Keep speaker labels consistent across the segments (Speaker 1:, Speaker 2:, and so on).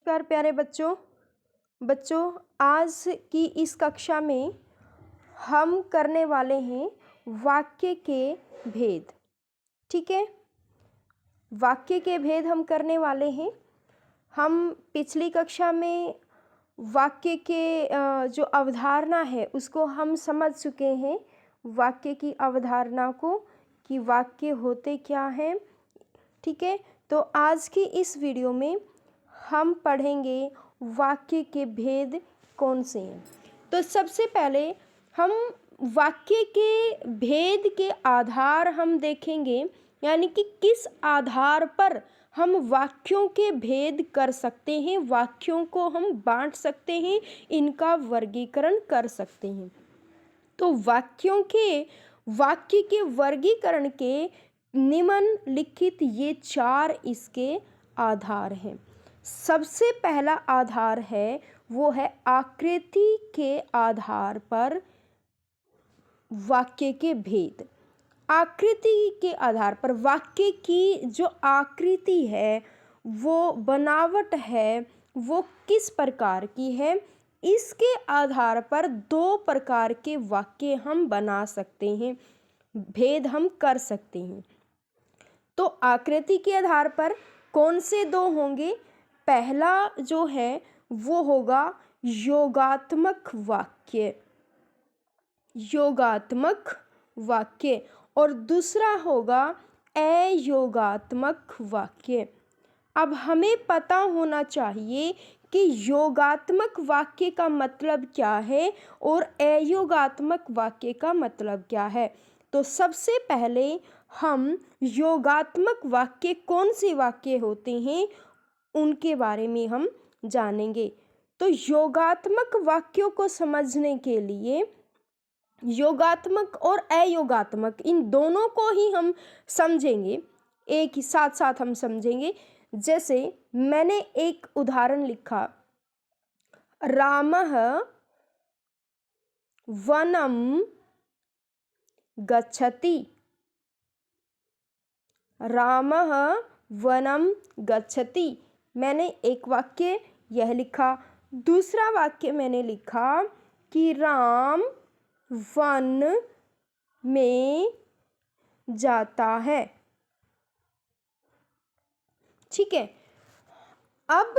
Speaker 1: नमस्कार प्यारे बच्चों आज की इस कक्षा में हम करने वाले हैं वाक्य के भेद। ठीक है, वाक्य के भेद हम करने वाले हैं। हम पिछली कक्षा में वाक्य के जो अवधारणा है उसको हम समझ चुके हैं, वाक्य की अवधारणा को कि वाक्य होते क्या हैं। ठीक है, तो आज की इस वीडियो में हम पढ़ेंगे वाक्य के भेद कौन से हैं। तो सबसे पहले हम वाक्य के भेद के आधार हम देखेंगे, यानी कि किस आधार पर हम वाक्यों के भेद कर सकते हैं, वाक्यों को हम बांट सकते हैं, इनका वर्गीकरण कर सकते हैं। तो वाक्य के वर्गीकरण के निम्नलिखित ये 4 इसके आधार हैं। सबसे पहला आधार है वो है आकृति के आधार पर वाक्य के भेद। आकृति के आधार पर वाक्य की जो आकृति है, वो बनावट है, वो किस प्रकार की है, इसके आधार पर 2 प्रकार के वाक्य हम बना सकते हैं, भेद हम कर सकते हैं। तो आकृति के आधार पर कौन से 2 होंगे? पहला जो है वो होगा योगात्मक वाक्य, और दूसरा होगा अयोगात्मक वाक्य। अब हमें पता होना चाहिए कि योगात्मक वाक्य का मतलब क्या है और अयोगात्मक वाक्य का मतलब क्या है। तो सबसे पहले हम योगात्मक वाक्य कौन से वाक्य होते हैं उनके बारे में हम जानेंगे। तो योगात्मक वाक्यों को समझने के लिए योगात्मक और अयोगात्मक इन दोनों को ही हम समझेंगे, एक ही साथ हम समझेंगे। जैसे मैंने एक उदाहरण लिखा, रामः वनं गच्छति। रामः वनं गच्छति, मैंने एक वाक्य यह लिखा। दूसरा वाक्य मैंने लिखा कि राम वन में जाता है। ठीक है, अब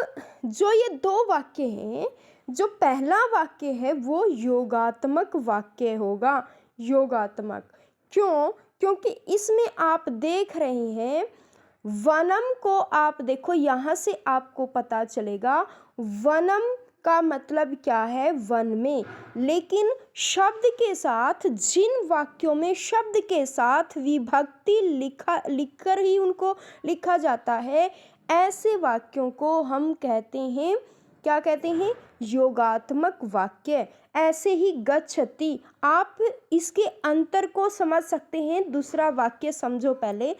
Speaker 1: जो ये 2 वाक्य हैं, जो पहला वाक्य है वो योगात्मक वाक्य होगा। योगात्मक क्यों? क्योंकि इसमें आप देख रहे हैं वनम को, आप देखो यहाँ से आपको पता चलेगा वनम का मतलब क्या है, वन में। लेकिन शब्द के साथ, जिन वाक्यों में शब्द के साथ विभक्ति लिखकर ही उनको लिखा जाता है, ऐसे वाक्यों को हम कहते हैं, क्या कहते हैं? योगात्मक वाक्य। ऐसे ही गच्छति, आप इसके अंतर को समझ सकते हैं। दूसरा वाक्य समझो पहले।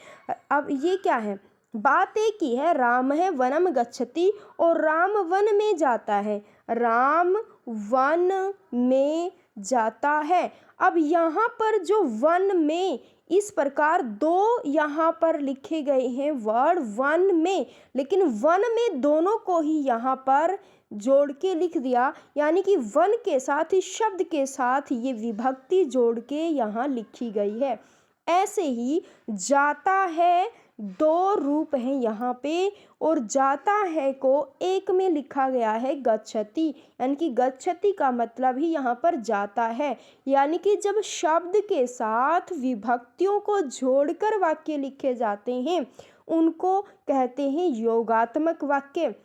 Speaker 1: अब ये क्या है? बात एक ही है, राम है वनम गच्छति और राम वन में जाता है। राम वन में जाता है। अब यहाँ पर जो वन में, इस प्रकार 2 यहाँ पर लिखे गए हैं वर्ड वन में, लेकिन वन में दोनों को ही यहाँ पर जोड़ के लिख दिया, यानी कि वन के साथ, इस शब्द के साथ ये विभक्ति जोड़ के यहाँ लिखी गई है। ऐसे ही जाता है, 2 रूप हैं यहाँ पे, और जाता है को एक में लिखा गया है गच्छति, यानी कि गच्छति का मतलब ही यहाँ पर जाता है। यानी कि जब शब्द के साथ विभक्तियों को जोड़कर वाक्य लिखे जाते हैं उनको कहते हैं योगात्मक वाक्य।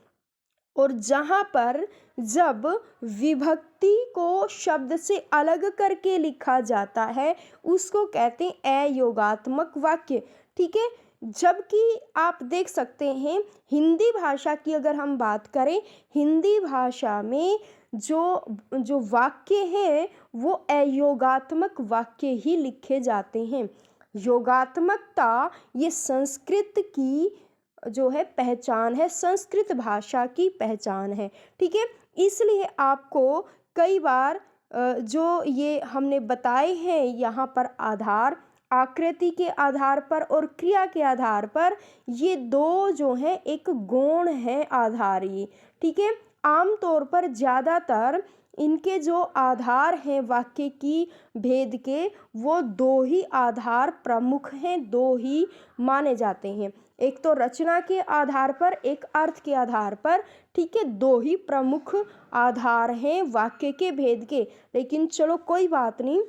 Speaker 1: और जहाँ पर जब विभक्ति को शब्द से अलग करके लिखा जाता है उसको कहते हैं अयोगात्मक वाक्य। ठीक है, जबकि आप देख सकते हैं हिंदी भाषा की अगर हम बात करें, हिंदी भाषा में जो वाक्य हैं वो अयोगात्मक वाक्य ही लिखे जाते हैं। योगात्मकता ये संस्कृत की जो है पहचान है, संस्कृत भाषा की पहचान है। ठीक है, इसलिए आपको कई बार जो ये हमने बताए हैं यहाँ पर आधार, आकृति के आधार पर और क्रिया के आधार पर, ये दो जो हैं एक गौण है आधारी, ठीक है। आमतौर पर ज़्यादातर इनके जो आधार हैं वाक्य की भेद के, वो दो ही आधार प्रमुख हैं, दो ही माने जाते हैं। एक तो रचना के आधार पर, एक अर्थ के आधार पर, ठीक है। दो ही प्रमुख आधार हैं वाक्य के भेद के। लेकिन चलो कोई बात नहीं,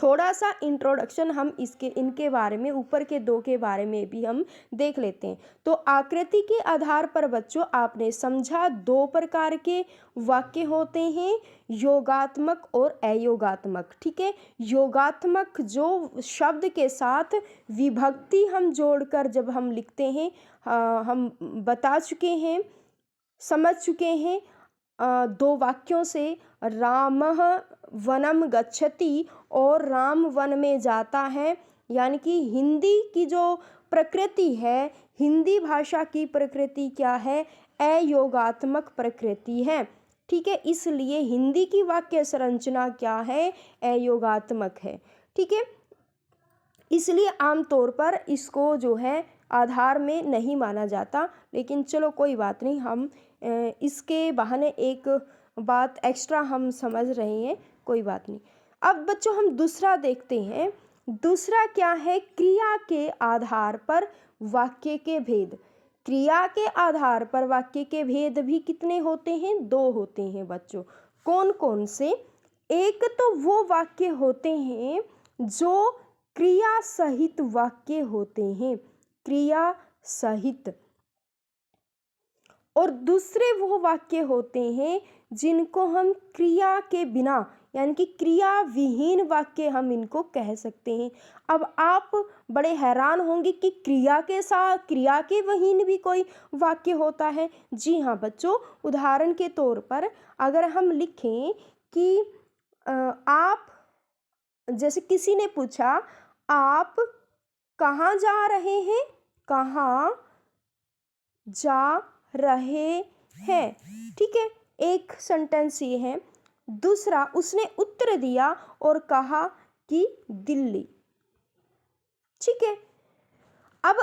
Speaker 1: थोड़ा सा इंट्रोडक्शन हम इनके बारे में, ऊपर के दो के बारे में भी हम देख लेते हैं। तो आकृति के आधार पर बच्चों आपने समझा दो प्रकार के वाक्य होते हैं, योगात्मक और अयोगात्मक, ठीक है। योगात्मक जो शब्द के साथ विभक्ति हम जोड़कर जब हम लिखते हैं, हम बता चुके हैं, समझ चुके हैं दो वाक्यों से, रामः वनम गच्छति और राम वन में जाता है, यानी कि हिंदी की जो प्रकृति है, हिंदी भाषा की प्रकृति क्या है, अयोगात्मक प्रकृति है, ठीक है। इसलिए हिंदी की वाक्य संरचना क्या है, अयोगात्मक है, ठीक है। इसलिए आमतौर पर इसको जो है आधार में नहीं माना जाता। लेकिन चलो कोई बात नहीं, हम इसके बहाने एक बात एक्स्ट्रा हम समझ रहे हैं, कोई बात नहीं। अब बच्चों हम दूसरा देखते हैं। दूसरा क्या है, क्रिया के आधार पर वाक्य के भेद। क्रिया के आधार पर वाक्य के भेद भी कितने होते हैं, दो होते हैं बच्चों। कौन कौन से? एक तो वो वाक्य होते हैं जो क्रिया सहित वाक्य होते हैं, क्रिया सहित, और दूसरे वो वाक्य होते हैं जिनको हम क्रिया के बिना, यानी कि क्रिया विहीन वाक्य हम इनको कह सकते हैं। अब आप बड़े हैरान होंगे कि क्रिया के साथ क्रिया के विहीन भी कोई वाक्य होता है। जी हाँ बच्चों, उदाहरण के तौर पर अगर हम लिखें कि आप, जैसे किसी ने पूछा आप कहाँ जा रहे हैं, कहाँ जा रहे हैं, ठीक है, एक सेंटेंस ये है। दूसरा, उसने उत्तर दिया और कहा कि दिल्ली, ठीक है। अब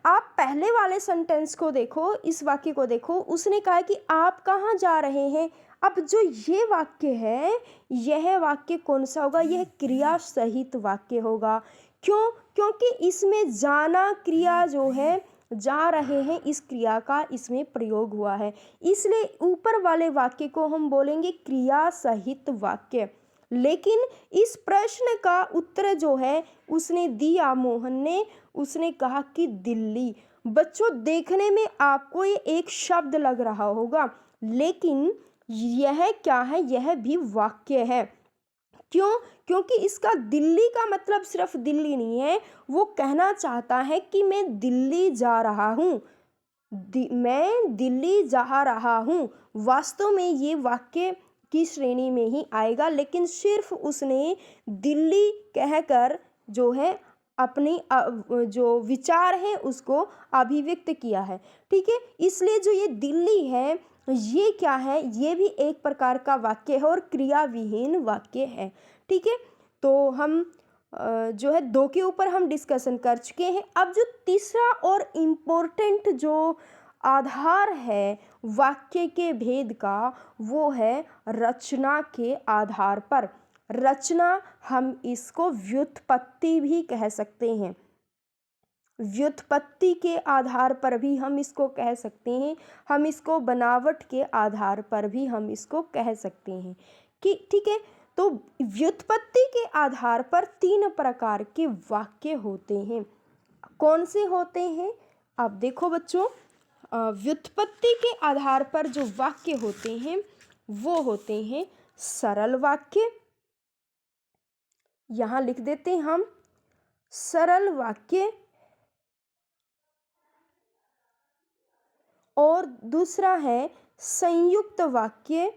Speaker 1: आप पहले वाले सेंटेंस को देखो, इस वाक्य को देखो, उसने कहा कि आप कहाँ जा रहे हैं। अब जो ये वाक्य है, यह वाक्य कौन सा होगा, यह क्रिया सहित वाक्य होगा। क्यों? क्योंकि इसमें जाना क्रिया जो है, जा रहे हैं, इस क्रिया का इसमें प्रयोग हुआ है, इसलिए ऊपर वाले वाक्य को हम बोलेंगे क्रिया सहित वाक्य। लेकिन इस प्रश्न का उत्तर जो है उसने दिया, मोहन ने, उसने कहा कि दिल्ली। बच्चों देखने में आपको ये एक शब्द लग रहा होगा, लेकिन यह क्या है, यह भी वाक्य है। क्यों? क्योंकि इसका दिल्ली का मतलब सिर्फ दिल्ली नहीं है, वो कहना चाहता है कि मैं दिल्ली जा रहा हूँ, मैं दिल्ली जा रहा हूँ। वास्तव में ये वाक्य की श्रेणी में ही आएगा, लेकिन सिर्फ उसने दिल्ली कहकर जो है अपनी जो विचार है उसको अभिव्यक्त किया है, ठीक है। इसलिए जो ये दिल्ली है, ये क्या है, ये भी एक प्रकार का वाक्य है और क्रिया विहीन वाक्य है, ठीक है। तो हम जो है दो के ऊपर हम डिस्कशन कर चुके हैं। अब जो तीसरा और इम्पोर्टेंट जो आधार है वाक्य के भेद का, वो है रचना के आधार पर। रचना, हम इसको व्युत्पत्ति भी कह सकते हैं, व्युत्पत्ति के आधार पर भी हम इसको कह सकते हैं, हम इसको बनावट के आधार पर भी हम इसको कह सकते हैं कि ठीक है। तो व्युत्पत्ति के आधार पर तीन प्रकार के वाक्य होते हैं। कौन से होते हैं? अब देखो बच्चों, व्युत्पत्ति के आधार पर जो वाक्य होते हैं वो होते हैं सरल वाक्य, यहाँ लिख देते हैं हम सरल वाक्य, और दूसरा है संयुक्त वाक्य,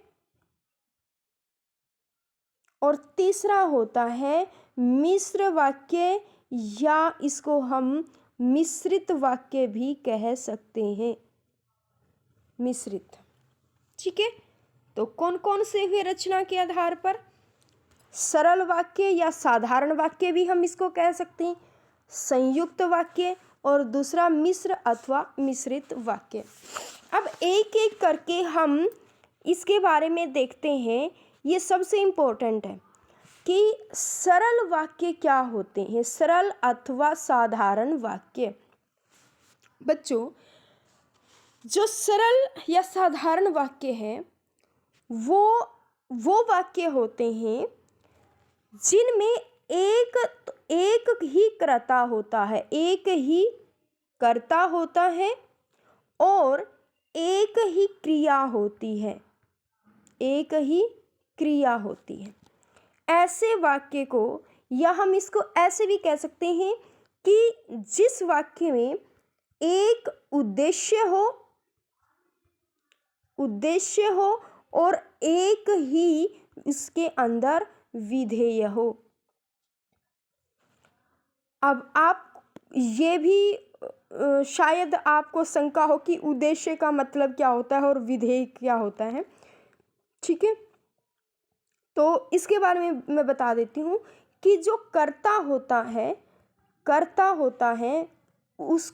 Speaker 1: और तीसरा होता है मिश्र वाक्य, या इसको हम मिश्रित वाक्य भी कह सकते हैं, मिश्रित, ठीक है। तो कौन कौन से हुए रचना के आधार पर? सरल वाक्य या साधारण वाक्य भी हम इसको कह सकते हैं, संयुक्त वाक्य, और दूसरा मिश्र अथवा मिश्रित वाक्य। अब एक एक करके हम इसके बारे में देखते हैं। ये सबसे इम्पोर्टेंट है कि सरल वाक्य क्या होते हैं, सरल अथवा साधारण वाक्य। बच्चों, जो सरल या साधारण वाक्य है वो वाक्य होते हैं जिनमें एक ही कर्ता होता है, एक ही कर्ता होता है और एक ही क्रिया होती है, एक ही क्रिया होती है। ऐसे वाक्य को, या हम इसको ऐसे भी कह सकते हैं कि जिस वाक्य में एक उद्देश्य हो और एक ही इसके अंदर विधेय हो। अब आप ये भी शायद आपको शंका हो कि उद्देश्य का मतलब क्या होता है और विधेय क्या होता है, ठीक है। तो इसके बारे में मैं बता देती हूँ कि जो कर्ता होता है उस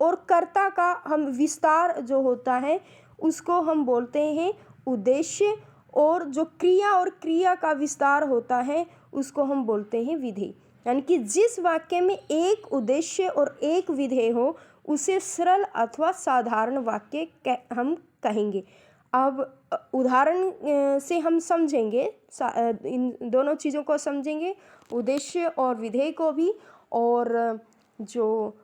Speaker 1: और कर्ता का हम विस्तार जो होता है उसको हम बोलते हैं उद्देश्य, और जो क्रिया और क्रिया का विस्तार होता है उसको हम बोलते हैं विधेय। यानी कि जिस वाक्य में एक उद्देश्य और एक विधेय हो उसे सरल अथवा साधारण वाक्य हम कहेंगे। अब उदाहरण से हम समझेंगे, इन दोनों चीज़ों को समझेंगे, उद्देश्य और विधेय को भी, और जो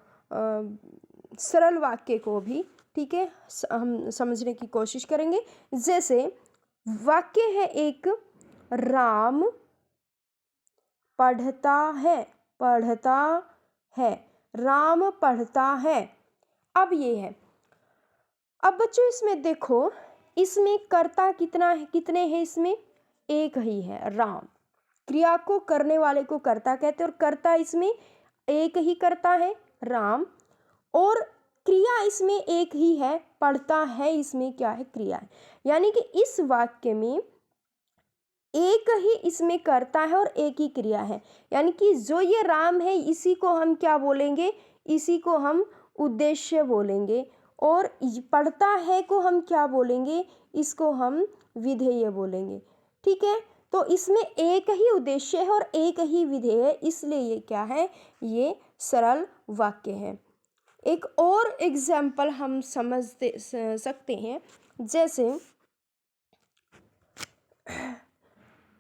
Speaker 1: सरल वाक्य को भी, ठीक है, हम समझने की कोशिश करेंगे। जैसे वाक्य है एक, राम पढ़ता है, राम पढ़ता है। अब ये है, अब बच्चों इसमें देखो, इसमें कर्ता कितने हैं, इसमें एक ही है, राम। क्रिया को करने वाले को कर्ता कहते हैं, और कर्ता इसमें एक ही कर्ता है, राम, और क्रिया इसमें एक ही है, पढ़ता है, इसमें क्या है, क्रिया है। यानी कि इस वाक्य में एक ही इसमें कर्ता है और एक ही क्रिया है। यानी कि जो ये राम है इसी को हम क्या बोलेंगे, इसी को हम उद्देश्य बोलेंगे, और पढ़ता है को हम क्या बोलेंगे, इसको हम विधेय बोलेंगे, ठीक है। तो इसमें एक ही उद्देश्य है और एक ही विधेय है, इसलिए ये क्या है, ये सरल वाक्य है। एक और एग्जाम्पल हम समझ सकते हैं, जैसे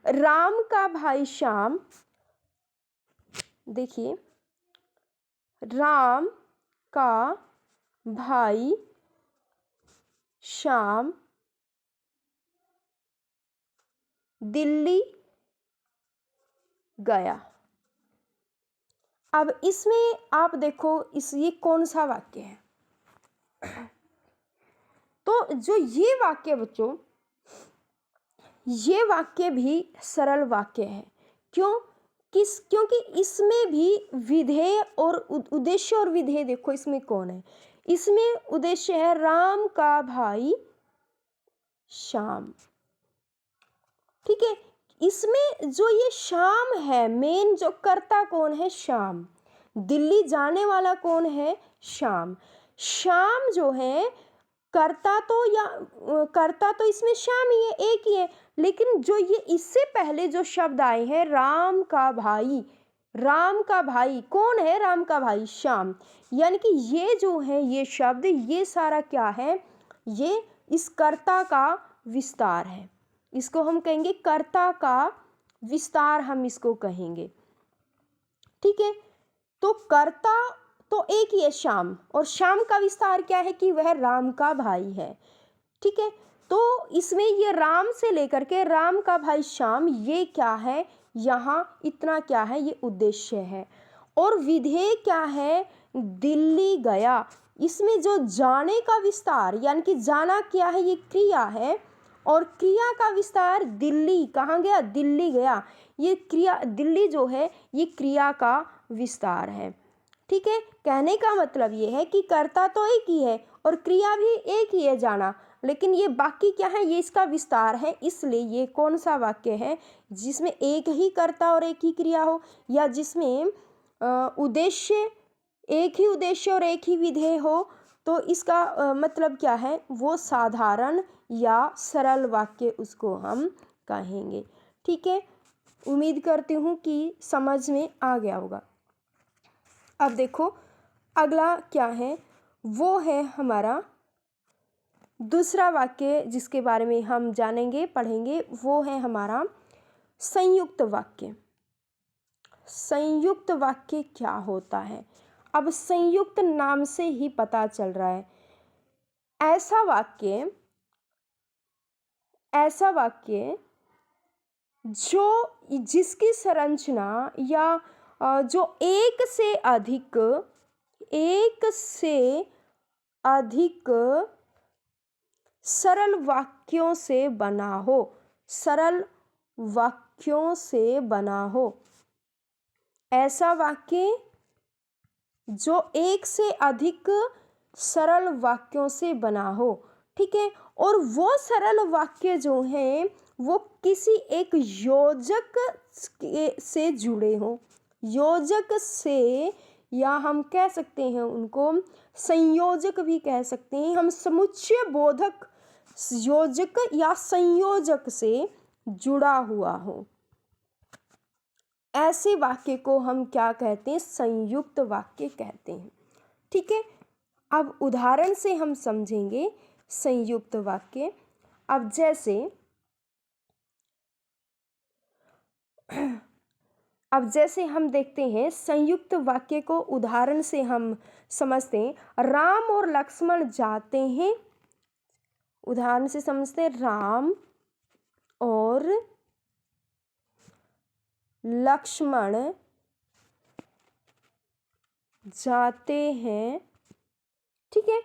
Speaker 1: राम का भाई श्याम, देखिए, राम का भाई श्याम दिल्ली गया। अब इसमें आप देखो ये कौन सा वाक्य है। तो जो ये वाक्य बच्चों, ये वाक्य भी सरल वाक्य है। क्योंकि इसमें भी विधेय और उद्देश्य और विधेय, देखो इसमें कौन है, इसमें उद्देश्य है राम का भाई श्याम, ठीक है। इसमें जो ये श्याम है, मेन जो कर्ता कौन है, श्याम। दिल्ली जाने वाला कौन है, श्याम। श्याम जो है कर्ता तो इसमें श्याम ही है, एक ही है, लेकिन जो ये इससे पहले जो शब्द आए हैं, राम का भाई कौन है, राम का भाई श्याम। यानी कि ये जो है, ये शब्द, ये सारा क्या है, ये इस कर्ता का विस्तार है। इसको हम कहेंगे कर्ता का विस्तार, हम इसको कहेंगे, ठीक है। तो कर्ता तो एक ही है, श्याम, और श्याम का विस्तार क्या है कि वह राम का भाई है, ठीक है। तो इसमें ये राम से लेकर के राम का भाई श्याम, ये क्या है, यहाँ इतना क्या है, ये उद्देश्य है। और विधेय क्या है, दिल्ली गया। इसमें जो जाने का विस्तार, यानी कि जाना क्या है, ये क्रिया है, और क्रिया का विस्तार दिल्ली, कहाँ गया, दिल्ली गया। ये क्रिया, दिल्ली जो है ये क्रिया का विस्तार है, ठीक है। कहने का मतलब ये है कि कर्ता तो एक ही है और क्रिया भी एक ही है, जाना। लेकिन ये बाकी क्या है, ये इसका विस्तार है। इसलिए ये कौन सा वाक्य है जिसमें एक ही कर्ता और एक ही क्रिया हो, या जिसमें उद्देश्य एक ही उद्देश्य और एक ही विधेय हो, तो इसका मतलब क्या है, वो साधारण या सरल वाक्य उसको हम कहेंगे। ठीक है, उम्मीद करती हूँ कि समझ में आ गया होगा। अब देखो अगला क्या है, वो है हमारा दूसरा वाक्य जिसके बारे में हम जानेंगे पढ़ेंगे, वो है हमारा संयुक्त वाक्य। संयुक्त वाक्य क्या होता है? अब संयुक्त नाम से ही पता चल रहा है, ऐसा वाक्य जो जिसकी संरचना या जो एक से अधिक सरल वाक्यों से बना हो, सरल वाक्यों से बना हो। ऐसा वाक्य जो एक से अधिक सरल वाक्यों से बना हो। ठीक है, और वो सरल वाक्य जो हैं वो किसी एक योजक से जुड़े हों, योजक से, या हम कह सकते हैं उनको संयोजक भी कह सकते हैं, हम समुच्चय बोधक योजक या संयोजक से जुड़ा हुआ हो। ऐसे वाक्य को हम क्या कहते हैं? संयुक्त वाक्य कहते हैं। ठीक है, अब उदाहरण से हम समझेंगे संयुक्त वाक्य। अब जैसे हम देखते हैं संयुक्त वाक्य को उदाहरण से हम समझते हैं, राम और लक्ष्मण जाते हैं। उदाहरण से समझते हैं, राम और लक्ष्मण जाते हैं। ठीक है,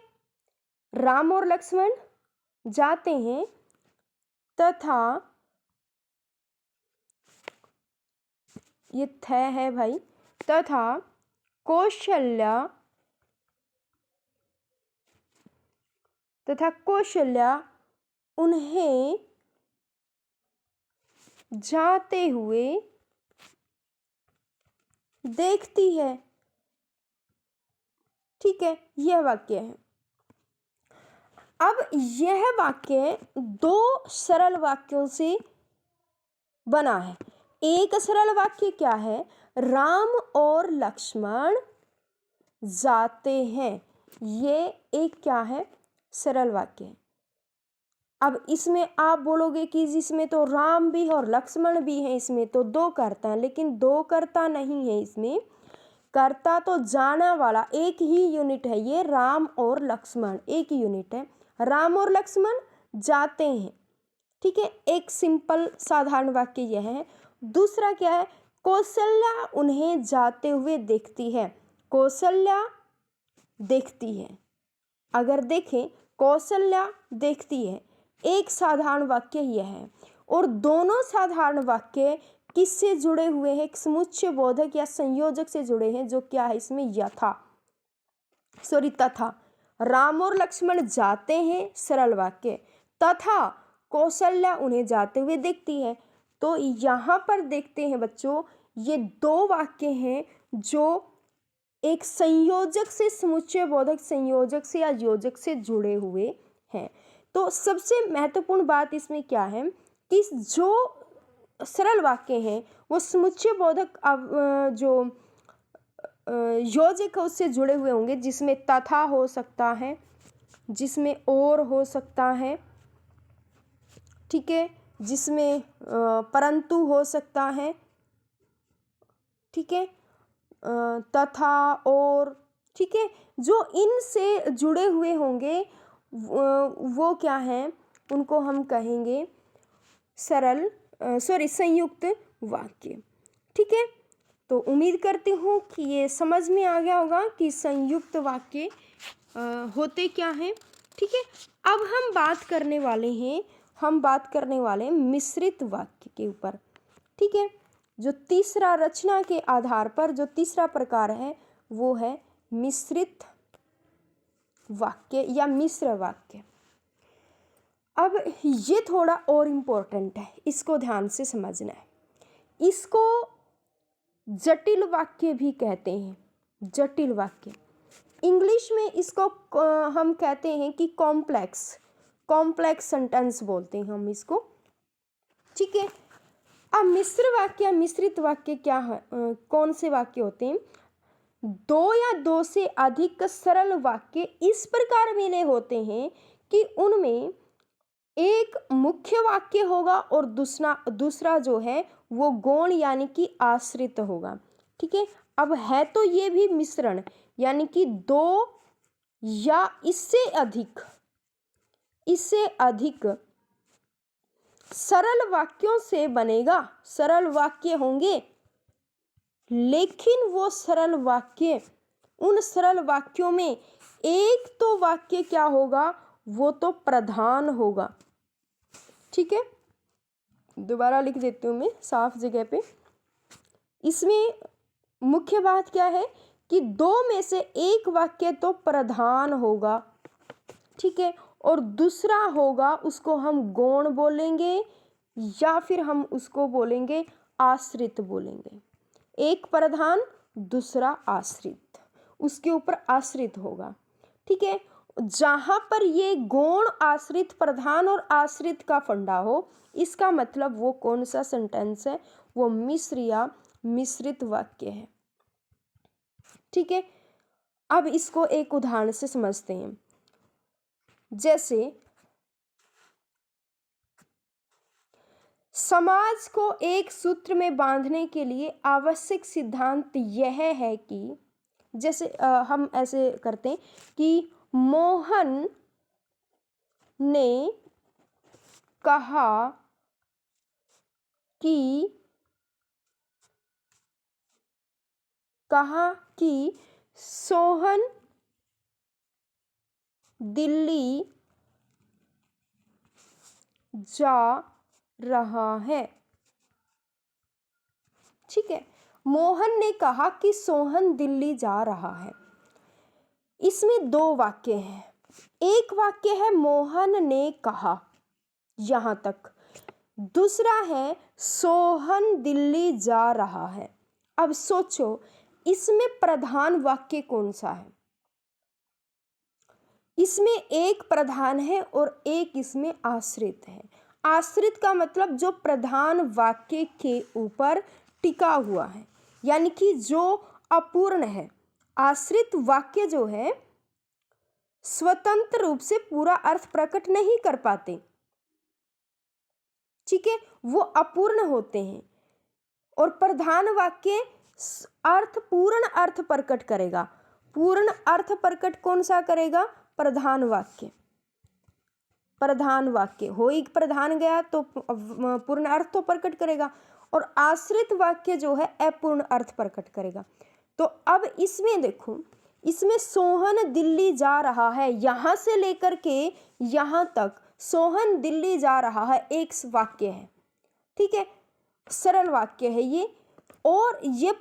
Speaker 1: राम और लक्ष्मण जाते हैं तथा, ये थ है भाई, तथा कौशल्या उन्हें जाते हुए देखती है। ठीक है, यह वाक्य है। अब यह वाक्य दो सरल वाक्यों से बना है। एक सरल वाक्य क्या है? राम और लक्ष्मण जाते हैं। ये एक क्या है? सरल वाक्य है। अब इसमें आप बोलोगे कि जिसमें तो राम भी और लक्ष्मण भी हैं, इसमें तो दो कर्ता हैं, लेकिन दो कर्ता नहीं है इसमें। कर्ता तो जाना वाला एक ही यूनिट है, ये राम और लक्ष्मण एक ही यूनिट है। राम और लक्ष्मण जाते हैं। ठीक है, एक सिंपल साधारण वाक्य यह है। दूसरा क्या है? कौशल्या उन्हें जाते हुए देखती है। कौशल्या देखती है, अगर देखें कौशल्या देखती है, एक साधारण वाक्य यह है। और दोनों साधारण वाक्य किससे जुड़े हुए हैं? एक समुच्चय बोधक या संयोजक से जुड़े हैं, जो क्या है इसमें तथा। राम और लक्ष्मण जाते हैं, सरल वाक्य, तथा कौशल्या उन्हें जाते हुए देखती है। तो यहाँ पर देखते हैं बच्चों, ये दो वाक्य हैं जो एक संयोजक से, समुच्चय बोधक संयोजक से या योजक से जुड़े हुए हैं। तो सबसे महत्वपूर्ण बात इसमें क्या है कि जो सरल वाक्य हैं वो समुच्चय बोधक जो योजक है उससे जुड़े हुए होंगे, जिसमें तथा हो सकता है, जिसमें और हो सकता है। ठीक है, जिसमें परंतु हो सकता है। ठीक है, तथा और। ठीक है, जो इनसे जुड़े हुए होंगे वो क्या हैं? उनको हम कहेंगे संयुक्त वाक्य। ठीक है, तो उम्मीद करती हूँ कि ये समझ में आ गया होगा कि संयुक्त वाक्य होते क्या हैं। ठीक है, अब हम बात करने वाले हैं मिश्रित वाक्य के ऊपर। ठीक है, जो तीसरा रचना के आधार पर जो तीसरा प्रकार है वो है मिश्रित वाक्य या मिश्र वाक्य। अब ये थोड़ा और इम्पोर्टेंट है, इसको ध्यान से समझना है। इसको जटिल वाक्य भी कहते हैं, जटिल वाक्य। इंग्लिश में इसको हम कहते हैं कि कॉम्प्लेक्स सेंटेंस बोलते हैं हम इसको, ठीक है। अब मिश्र वाक्य या मिश्रित वाक्य क्या है, कौन से वाक्य होते हैं? दो या दो से अधिक सरल वाक्य इस प्रकार मिले होते हैं कि उनमें एक मुख्य वाक्य होगा और दूसरा जो है वो गौण यानी कि आश्रित होगा, ठीक है। अब है तो ये भी मिश्रण, यानी कि दो या इससे अधिक सरल वाक्यों से बनेगा, सरल वाक्य होंगे, लेकिन वो सरल वाक्य, उन सरल वाक्यों में एक तो वाक्य क्या होगा, वो तो प्रधान होगा, ठीक है। दोबारा लिख देती हूँ मैं साफ जगह पे। इसमें मुख्य बात क्या है कि दो में से एक वाक्य तो प्रधान होगा, ठीक है, और दूसरा होगा उसको हम गौण बोलेंगे या फिर हम उसको बोलेंगे आश्रित बोलेंगे। एक प्रधान दूसरा आश्रित, उसके ऊपर आश्रित होगा, ठीक है। जहाँ पर ये गौण आश्रित प्रधान और आश्रित का फंडा हो, इसका मतलब वो कौन सा सेंटेंस है, वो मिश्र या मिश्रित वाक्य है, ठीक है। अब इसको एक उदाहरण से समझते हैं। जैसे समाज को एक सूत्र में बांधने के लिए आवश्यक सिद्धांत यह है कि, जैसे हम ऐसे करते हैं कि मोहन ने कहा कि सोहन दिल्ली जा रहा है, ठीक है। मोहन ने कहा कि सोहन दिल्ली जा रहा है। इसमें दो वाक्य हैं। एक वाक्य है मोहन ने कहा, यहां तक। दूसरा है सोहन दिल्ली जा रहा है। अब सोचो इसमें प्रधान वाक्य कौन सा है? इसमें एक प्रधान है और एक इसमें आश्रित है। आश्रित का मतलब जो प्रधान वाक्य के ऊपर टिका हुआ है, यानी कि जो अपूर्ण है। आश्रित वाक्य जो है स्वतंत्र रूप से पूरा अर्थ प्रकट नहीं कर पाते, ठीक है, वो अपूर्ण होते हैं। और प्रधान वाक्य पूर्ण अर्थ प्रकट करेगा। पूर्ण अर्थ प्रकट कौन सा करेगा? प्रधान वाक्य। प्रधान वाक्य हो, एक प्रधान गया तो पूर्ण अर्थ तो प्रकट करेगा, और आश्रित वाक्य जो है अपूर्ण अर्थ प्रकट करेगा। तो अब इसमें देखो, इसमें सोहन दिल्ली जा रहा है, यहां से लेकर के यहां तक सोहन दिल्ली जा रहा है एक वाक्य है, ठीक है, सरल वाक्य है ये। और ये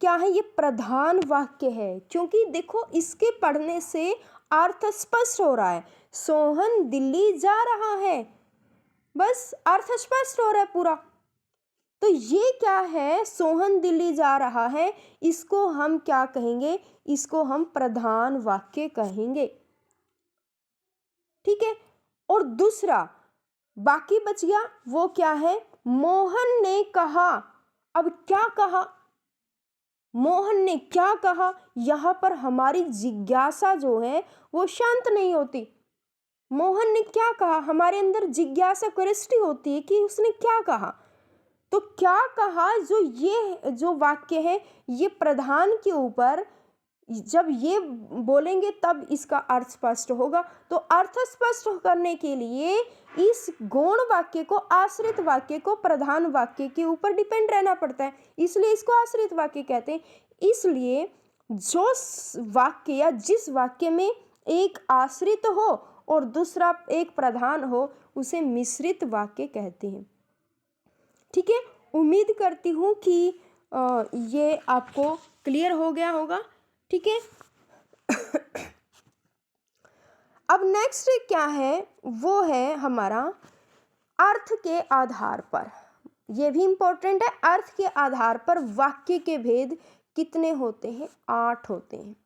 Speaker 1: क्या है? ये प्रधान वाक्य है, क्योंकि देखो इसके पढ़ने से अर्थ स्पष्ट हो रहा है। सोहन दिल्ली जा रहा है, बस अर्थ स्पष्ट हो रहा है पूरा। तो ये क्या है? सोहन दिल्ली जा रहा है, इसको हम क्या कहेंगे? इसको हम प्रधान वाक्य कहेंगे, ठीक है। और दूसरा बाकी बच गया, वो क्या है? मोहन ने कहा। अब क्या कहा? मोहन ने क्या कहा? यहां पर हमारी जिज्ञासा जो है वो शांत नहीं होती। मोहन ने क्या कहा? हमारे अंदर जिज्ञासा, क्यूरियोसिटी होती है कि उसने क्या कहा। तो क्या कहा? जो वाक्य है ये प्रधान के ऊपर, जब ये बोलेंगे तब इसका अर्थ स्पष्ट होगा। तो अर्थ स्पष्ट करने के लिए इस गौण वाक्य को, आश्रित वाक्य को प्रधान वाक्य के ऊपर डिपेंड रहना पड़ता है, इसलिए इसको आश्रित वाक्य कहते हैं। इसलिए जो वाक्य या जिस वाक्य में एक आश्रित हो और दूसरा एक प्रधान हो, उसे मिश्रित वाक्य कहते हैं, ठीक है। उम्मीद करती हूँ कि ये आपको क्लियर हो गया होगा, ठीक है। अब नेक्स्ट क्या है, वो है हमारा अर्थ के आधार पर। ये भी इंपॉर्टेंट है। अर्थ के आधार पर वाक्य के भेद कितने होते हैं? 8 होते हैं।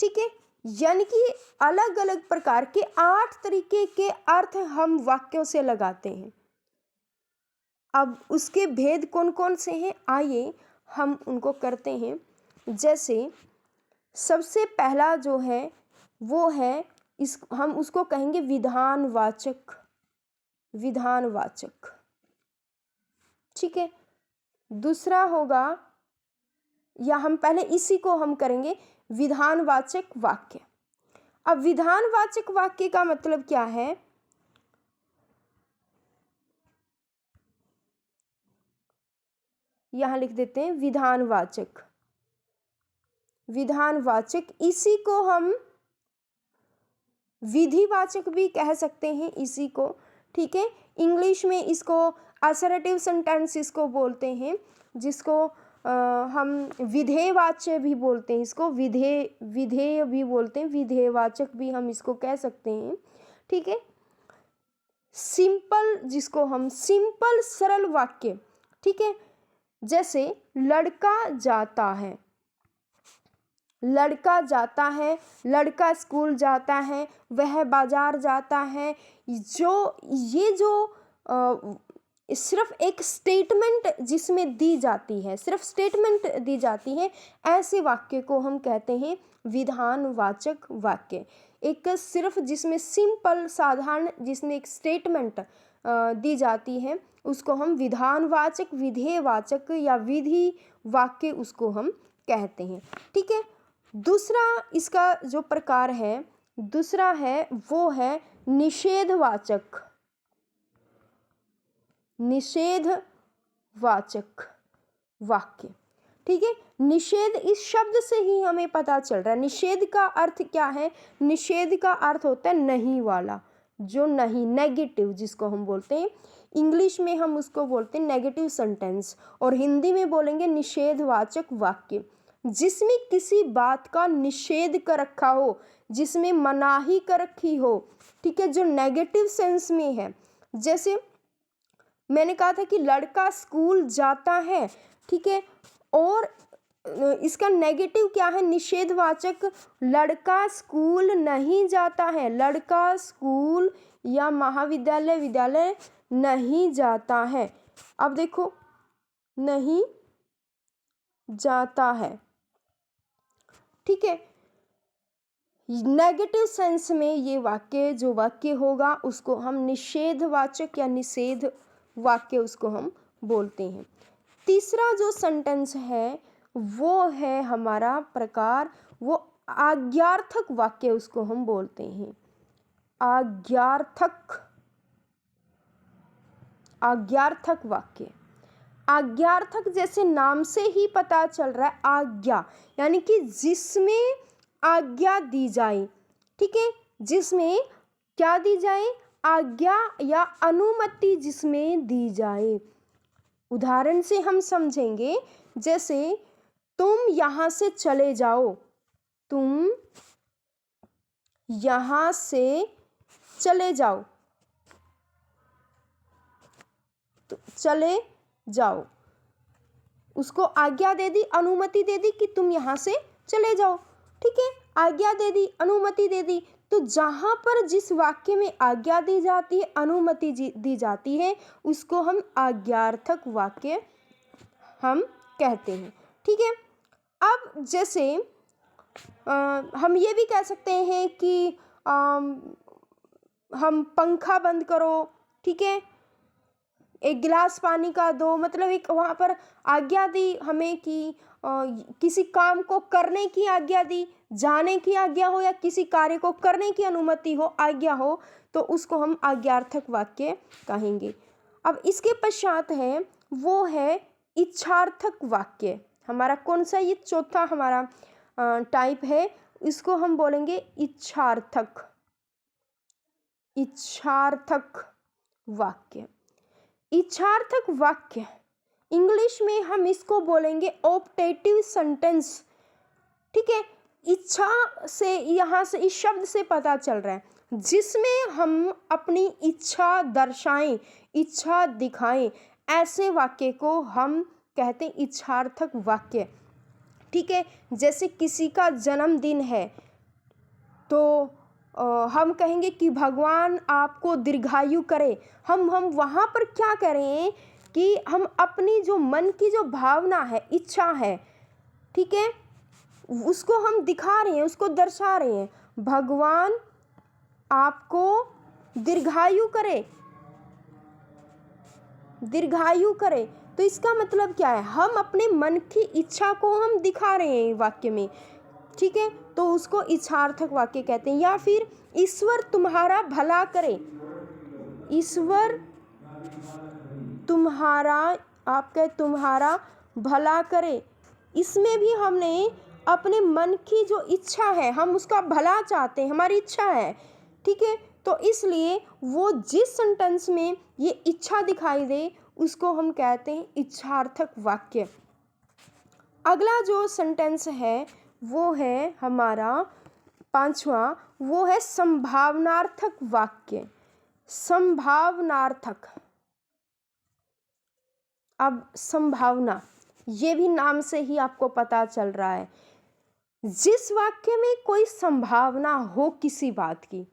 Speaker 1: ठीक है, यानी कि अलग अलग प्रकार के 8 तरीके के अर्थ हम वाक्यों से लगाते हैं। अब उसके भेद कौन कौन से हैं, आइए हम उनको करते हैं। जैसे सबसे पहला जो है वो है हम उसको कहेंगे विधानवाचक। विधानवाचक, ठीक है। दूसरा होगा, या हम पहले इसी को हम करेंगे विधानवाचक वाक्य। अब विधानवाचक वाक्य का मतलब क्या है? यहां लिख देते हैं विधानवाचक। विधानवाचक, इसी को हम विधिवाचक भी कह सकते हैं इसी को, ठीक है। इंग्लिश में इसको असर्टिव सेंटेंस इसको बोलते हैं, जिसको हम विधेयवाच्य भी बोलते हैं, इसको विधेय भी बोलते हैं, विधेयवाचक भी हम इसको कह सकते हैं, ठीक है। सिंपल, जिसको हम सिंपल सरल वाक्य, ठीक है। जैसे लड़का जाता है, लड़का जाता है, लड़का स्कूल जाता है, वह बाजार जाता है। ये जो सिर्फ एक स्टेटमेंट जिसमें दी जाती है, सिर्फ स्टेटमेंट दी जाती है, ऐसे वाक्य को हम कहते हैं विधानवाचक वाक्य। एक सिर्फ जिसमें सिंपल साधारण, जिसमें एक स्टेटमेंट दी जाती है, उसको हम विधानवाचक, विधेयवाचक या विधि वाक्य उसको हम कहते हैं, ठीक है। दूसरा इसका जो प्रकार है, दूसरा है वो है निषेधवाचक। निषेधवाचक वाक्य, ठीक है। निषेध, इस शब्द से ही हमें पता चल रहा है निषेध का अर्थ क्या है। निषेध का अर्थ होता है नहीं वाला, जो नहीं, नेगेटिव जिसको हम बोलते हैं। इंग्लिश में हम उसको बोलते हैं नेगेटिव सेंटेंस, और हिंदी में बोलेंगे निषेधवाचक वाक्य। जिसमें किसी बात का निषेध कर रखा हो, जिसमें मनाही कर रखी हो, ठीक है, जो नेगेटिव सेंस में है। जैसे मैंने कहा था कि लड़का स्कूल जाता है, ठीक है, और इसका नेगेटिव क्या है, निषेधवाचक। लड़का स्कूल नहीं जाता है, लड़का स्कूल या महाविद्यालय, विद्यालय नहीं जाता है। अब देखो, नहीं जाता है, ठीक है। नेगेटिव सेंस में ये वाक्य, जो वाक्य होगा उसको हम निषेधवाचक या निषेध वाक्य उसको हम बोलते हैं। तीसरा जो सेंटेंस है वो है हमारा प्रकार, वो आज्ञार्थक वाक्य उसको हम बोलते हैं। आज्ञार्थक, आज्ञार्थक वाक्य। आज्ञार्थक जैसे नाम से ही पता चल रहा है, आज्ञा यानी कि जिसमें आज्ञा दी जाए, ठीक है, जिसमें क्या दी जाए, आज्ञा या अनुमति जिसमें दी जाए। उदाहरण से हम समझेंगे, जैसे तुम यहाँ से चले जाओ, तुम यहाँ से चले जाओ, तो चले जाओ, उसको आज्ञा दे दी, अनुमति दे दी कि तुम यहाँ से चले जाओ, ठीक है। आज्ञा दे दी, अनुमति दे दी। तो जहाँ पर जिस वाक्य में आज्ञा दी जाती है, अनुमति दी जाती है, उसको हम आज्ञार्थक वाक्य हम कहते हैं, ठीक है। अब जैसे हम ये भी कह सकते हैं कि हम पंखा बंद करो, ठीक है, एक गिलास पानी का दो, मतलब एक वहाँ पर आज्ञा दी हमें कि किसी काम को करने की आज्ञा दी, जाने की आज्ञा हो या किसी कार्य को करने की अनुमति हो, आज्ञा हो, तो उसको हम आज्ञार्थक वाक्य कहेंगे। अब इसके पश्चात है वो है इच्छार्थक वाक्य। हमारा कौन सा ये चौथा हमारा टाइप है, इसको हम बोलेंगे इच्छार्थक। इच्छार्थक वाक्य। इच्छार्थक वाक्य इंग्लिश में हम इसको बोलेंगे ऑप्टेटिव सेंटेंस, ठीक है। इच्छा से, यहाँ से इस शब्द से पता चल रहा है जिसमें हम अपनी इच्छा दर्शाएं, इच्छा दिखाएं, ऐसे वाक्य को हम कहते हैं इच्छार्थक वाक्य। ठीक है, जैसे किसी का जन्मदिन है तो हम कहेंगे कि भगवान आपको दीर्घायु करे। हम वहाँ पर क्या करें कि हम अपनी जो मन की जो भावना है, इच्छा है, ठीक है, उसको हम दिखा रहे हैं, उसको दर्शा रहे हैं, भगवान आपको दीर्घायु करे, दीर्घायु करे। तो इसका मतलब क्या है, हम अपने मन की इच्छा को हम दिखा रहे हैं वाक्य में। ठीक है, तो उसको इच्छार्थक वाक्य कहते हैं। या फिर ईश्वर तुम्हारा भला करे, ईश्वर तुम्हारा, आपके तुम्हारा भला करे। इसमें भी हमने अपने मन की जो इच्छा है, हम उसका भला चाहते हैं, हमारी इच्छा है। ठीक है, तो इसलिए वो जिस सेंटेंस में ये इच्छा दिखाई दे उसको हम कहते हैं इच्छार्थक वाक्य। अगला जो सेंटेंस है वो है हमारा पांचवा, वो है संभावनार्थक वाक्य। संभावनार्थक, अब संभावना, ये भी नाम से ही आपको पता चल रहा है, जिस वाक्य में कोई संभावना हो किसी बात की,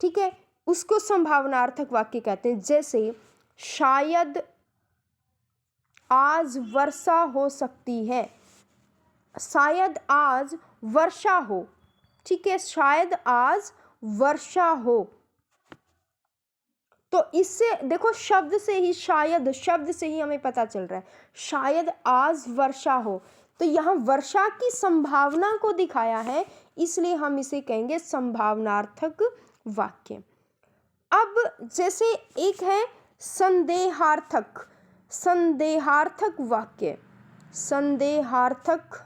Speaker 1: ठीक है, उसको संभावनार्थक वाक्य कहते हैं। जैसे शायद आज वर्षा हो सकती है, शायद आज वर्षा हो। ठीक है, शायद आज वर्षा हो। तो इससे देखो, शब्द से ही, शायद शब्द से ही हमें पता चल रहा है शायद आज वर्षा हो। तो यहाँ वर्षा की संभावना को दिखाया है, इसलिए हम इसे कहेंगे संभावनार्थक वाक्य। अब जैसे एक है संदेहार्थक, संदेहार्थक वाक्य, संदेहार्थक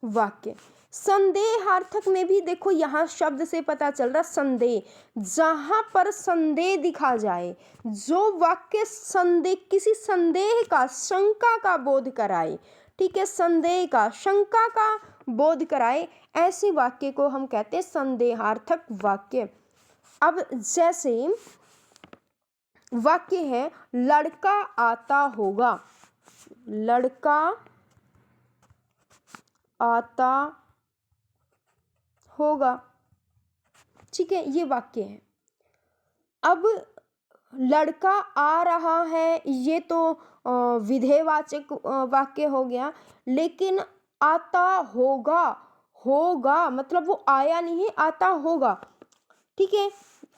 Speaker 1: वाक्य। संदेहार्थक में भी देखो, यहाँ शब्द से पता चल रहा संदेह, जहां पर संदेह दिखा जाए, जो वाक्य संदेह, किसी संदेह का, शंका का बोध कराए। ठीक है, संदेह का, शंका का बोध कराए, ऐसे वाक्य को हम कहते हैं संदेहार्थक वाक्य। अब जैसे वाक्य है लड़का आता होगा, लड़का आता होगा। ठीक है, ये वाक्य है। अब लड़का आ रहा है, ये तो विधेयवाचक वाक्य हो गया, लेकिन आता होगा, होगा मतलब वो आया नहीं है, आता होगा। ठीक है,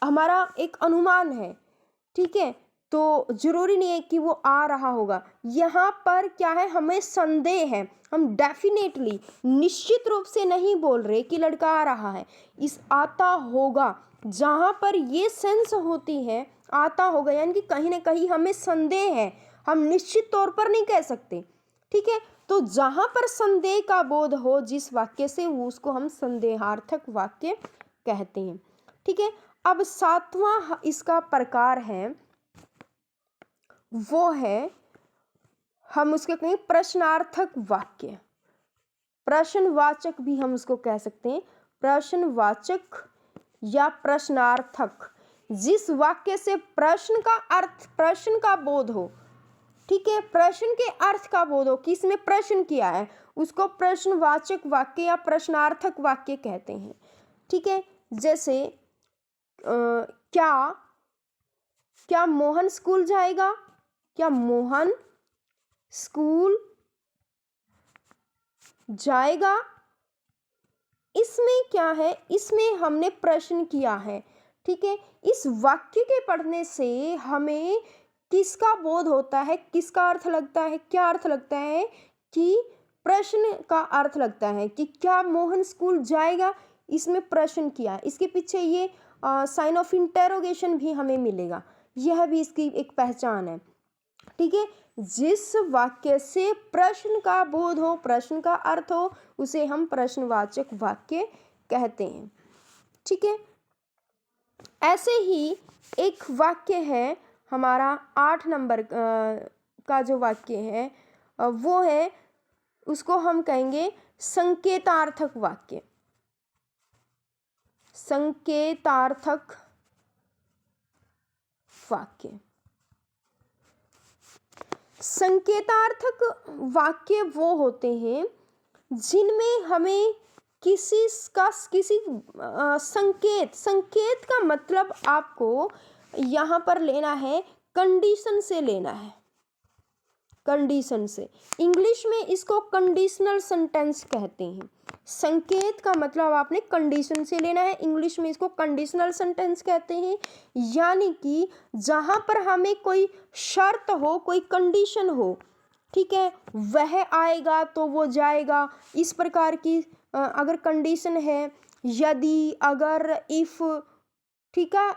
Speaker 1: हमारा एक अनुमान है। ठीक है, तो जरूरी नहीं है कि वो आ रहा होगा। यहाँ पर क्या है, हमें संदेह है, हम डेफिनेटली, निश्चित रूप से नहीं बोल रहे कि लड़का आ रहा है। इस आता होगा, जहाँ पर ये सेंस होती है आता होगा, यानी कि कहीं ना कहीं हमें संदेह है, हम निश्चित तौर पर नहीं कह सकते। ठीक है, तो जहाँ पर संदेह का बोध हो जिस वाक्य से, वो उसको हम संदेहार्थक वाक्य कहते हैं। ठीक है, अब सातवां इसका प्रकार है, वो है, हम उसके कहें प्रश्नार्थक वाक्य। प्रश्नवाचक भी हम उसको कह सकते हैं, प्रश्नवाचक या प्रश्नार्थक। जिस वाक्य से प्रश्न का अर्थ, प्रश्न का बोध हो, ठीक है, प्रश्न के अर्थ का बोध हो कि इसमें प्रश्न किया है, उसको प्रश्नवाचक वाक्य या प्रश्नार्थक वाक्य कहते हैं। ठीक है, जैसे क्या मोहन स्कूल जाएगा, क्या मोहन स्कूल जाएगा। इसमें क्या है, इसमें हमने प्रश्न किया है। ठीक है, इस वाक्य के पढ़ने से हमें किसका बोध होता है, किसका अर्थ लगता है, क्या अर्थ लगता है कि प्रश्न का अर्थ लगता है कि क्या मोहन स्कूल जाएगा, इसमें प्रश्न किया है, इसके पीछे ये साइन ऑफ इंटेरोगेशन भी हमें मिलेगा, यह भी इसकी एक पहचान है। ठीक है, जिस वाक्य से प्रश्न का बोध हो, प्रश्न का अर्थ हो, उसे हम प्रश्नवाचक वाक्य कहते हैं। ठीक है, ऐसे ही एक वाक्य है हमारा 8 नंबर का जो वाक्य है वो है उसको हम कहेंगे संकेतार्थक वाक्य। संकेतार्थक वाक्य। संकेतार्थक वाक्य वो होते हैं जिनमें हमें किसी संकेत का मतलब आपको यहाँ पर लेना है, कंडीशन से लेना है, कंडीशन से। इंग्लिश में इसको कंडीशनल सेंटेंस कहते हैं। संकेत का मतलब आपने कंडीशन से लेना है, इंग्लिश में इसको कंडीशनल सेंटेंस कहते हैं। यानी कि जहाँ पर हमें कोई शर्त हो, कोई कंडीशन हो, ठीक है, वह आएगा तो वो जाएगा, इस प्रकार की अगर कंडीशन है, यदि, अगर, इफ, ठीक है,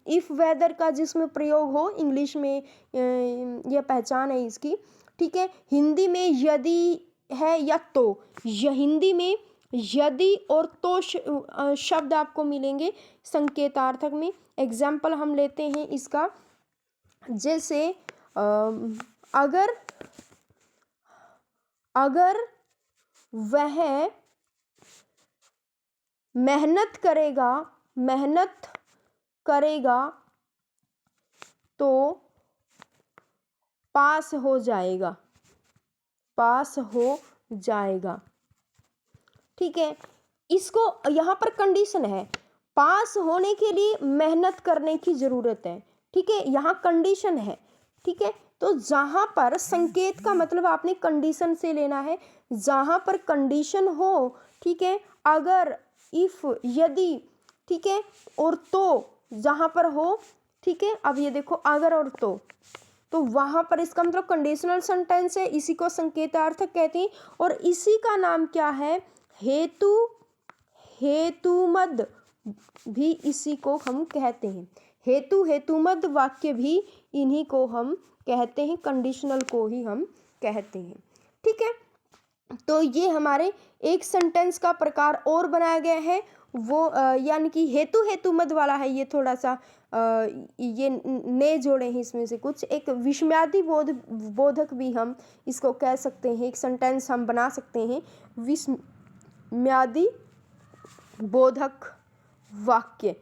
Speaker 1: इफ वेदर का जिसमें प्रयोग हो, इंग्लिश में यह पहचान है इसकी, ठीक है। हिंदी में यदि है या तो, हिंदी में यदि और तो शब्द आपको मिलेंगे संकेतार्थक में। एग्जाम्पल हम लेते हैं इसका, जैसे अगर वह मेहनत करेगा तो पास हो जाएगा, ठीक है। इसको यहाँ पर कंडीशन है, पास होने के लिए मेहनत करने की जरूरत है, ठीक है, यहाँ कंडीशन है, ठीक है। तो जहाँ पर संकेत का मतलब आपने कंडीशन से लेना है, जहाँ पर कंडीशन हो, ठीक है, अगर, इफ, यदि, ठीक है, और तो जहाँ पर हो, ठीक है। अब ये देखो, अगर और तो वहाँ पर इसका मतलब कंडीशनल सेंटेंस है, इसी को संकेतार्थक कहते हैं। और इसी का नाम क्या है, हेतुमद भी इसी को हम कहते हैं। हेतुमद वाक्य भी इन्हीं को हम कहते हैं, कंडीशनल को ही हम कहते हैं, ठीक है। तो ये हमारे एक सेंटेंस का प्रकार और बनाया गया है, वो यानी कि हेतुमद वाला है, ये थोड़ा सा ये नए जोड़े हैं इसमें से कुछ। एक विस्मयादि बोधक भी हम इसको कह सकते हैं, एक सेंटेंस हम बना सकते हैं, विस्मयादि बोधक वाक्य,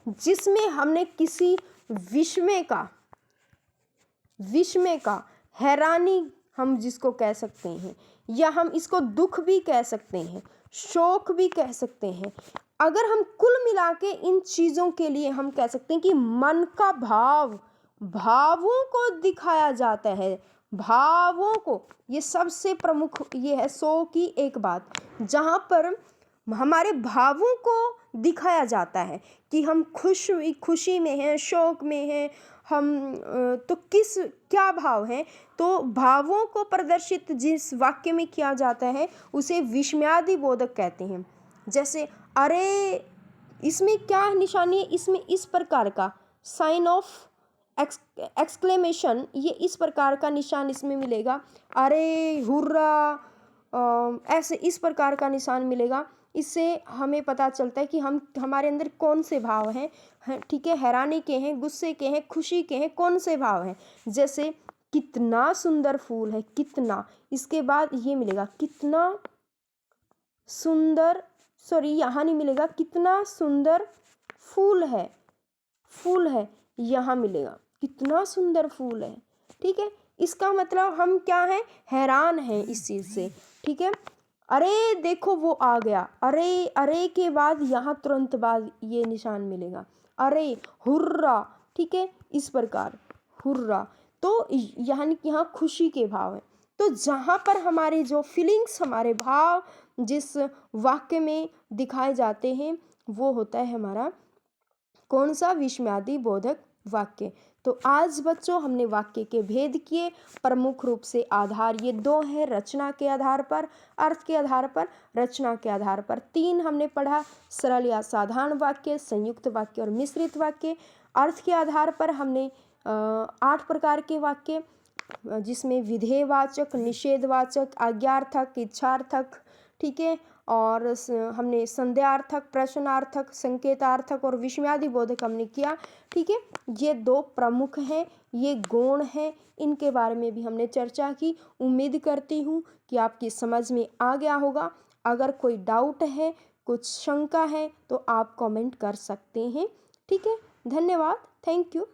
Speaker 1: जिसमें हमने किसी विस्मय का हैरानी हम जिसको कह सकते हैं, या हम इसको दुख भी कह सकते हैं, शोक भी कह सकते हैं। अगर हम कुल मिला के इन चीज़ों के लिए हम कह सकते हैं कि मन का भावों को दिखाया जाता है, भावों को, ये सबसे प्रमुख ये है सो की एक बात, जहाँ पर हमारे भावों को दिखाया जाता है कि हम खुशी में हैं, शोक में हैं, हम तो क्या भाव है, तो भावों को प्रदर्शित जिस वाक्य में किया जाता है उसे विस्मयादि बोधक कहते हैं। जैसे अरे, इसमें क्या निशानी है, इसमें इस प्रकार का साइन ऑफ एक्सक्लेमेशन, ये इस प्रकार का निशान इसमें मिलेगा, अरे, हुर्रा, ऐसे इस प्रकार का निशान मिलेगा। इससे हमें पता चलता है कि हमारे अंदर कौन से भाव हैं, ठीक है, हैरानी के हैं, गुस्से के हैं, खुशी के हैं, कौन से भाव हैं। जैसे कितना सुंदर फूल है, कितना, इसके बाद ये मिलेगा कितना सुंदर, सॉरी यहाँ नहीं मिलेगा, कितना सुंदर फूल है, यहाँ मिलेगा कितना सुंदर फूल है, ठीक है। इसका मतलब हम क्या हैं, हैरान हैं इस चीज़ से, ठीक है। अरे देखो वो आ गया, अरे के बाद यहाँ तुरंत बाद ये निशान मिलेगा, अरे, हुर्रा, ठीक है, इस प्रकार हुर्रा। तो यानी कि यहाँ खुशी के भाव है। तो जहाँ पर हमारे जो फीलिंग्स, हमारे भाव जिस वाक्य में दिखाए जाते हैं वो होता है हमारा कौन सा, विस्मयादि बोधक वाक्य। तो आज बच्चों हमने वाक्य के भेद किए, प्रमुख रूप से आधार ये दो हैं, रचना के आधार पर, अर्थ के आधार पर। रचना के आधार पर 3 हमने पढ़ा, सरल या साधारण वाक्य, संयुक्त वाक्य और मिश्रित वाक्य। अर्थ के आधार पर हमने 8 प्रकार के वाक्य, जिसमें विधेयवाचक, निषेधवाचक, आज्ञार्थक, इच्छार्थक, ठीक है, और हमने संदेहार्थक, प्रश्नार्थक, संकेतार्थक और विस्मयादि बोधक हमने किया, ठीक है। ये 2 प्रमुख हैं, ये गुण हैं, इनके बारे में भी हमने चर्चा की। उम्मीद करती हूँ कि आपकी समझ में आ गया होगा। अगर कोई डाउट है, कुछ शंका है, तो आप कमेंट कर सकते हैं। ठीक है, धन्यवाद। Thank you.